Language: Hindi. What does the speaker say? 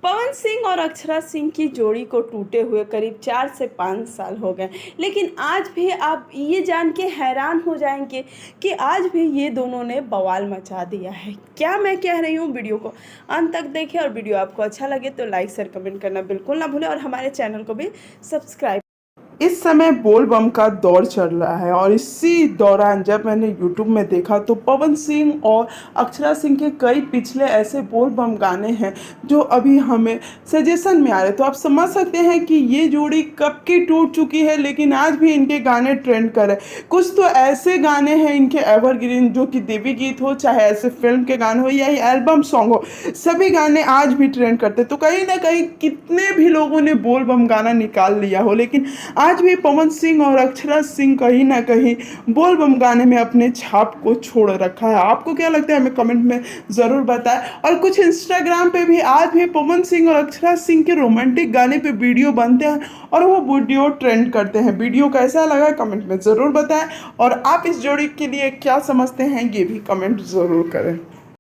पवन सिंह और अक्षरा सिंह की जोड़ी को टूटे हुए करीब 4 से 5 साल हो गए, लेकिन आज भी आप ये जान के हैरान हो जाएंगे कि आज भी ये दोनों ने बवाल मचा दिया है। क्या मैं कह रही हूँ, वीडियो को अंत तक देखें और वीडियो आपको अच्छा लगे तो लाइक शेयर कमेंट करना बिल्कुल ना भूलें और हमारे चैनल को भी सब्सक्राइब। इस समय बोल बम का दौर चल रहा है और इसी दौरान जब मैंने यूट्यूब में देखा तो पवन सिंह और अक्षरा सिंह के कई पिछले ऐसे बोल बम गाने हैं जो अभी हमें सजेशन में आ रहे। तो आप समझ सकते हैं कि ये जोड़ी कब की टूट चुकी है, लेकिन आज भी इनके गाने ट्रेंड कर रहे हैं। कुछ तो ऐसे गाने हैं इनके एवरग्रीन, जो कि देवी गीत हो, चाहे ऐसे फिल्म के गाने हो या एल्बम सॉन्ग हो, सभी गाने आज भी ट्रेंड करते। तो कहीं ना कहीं कितने भी लोगों ने बोल बम गाना निकाल लिया हो, लेकिन आज भी पवन सिंह और अक्षरा सिंह कहीं ना कहीं बोल बम गाने में अपने छाप को छोड़ रखा है। आपको क्या लगता है हमें कमेंट में ज़रूर बताएं। और कुछ इंस्टाग्राम पे भी आज भी पवन सिंह और अक्षरा सिंह के रोमांटिक गाने पे वीडियो बनते हैं और वो वीडियो ट्रेंड करते हैं। वीडियो कैसा लगा कमेंट में ज़रूर बताएं और आप इस जोड़ी के लिए क्या समझते हैं ये भी कमेंट ज़रूर करें।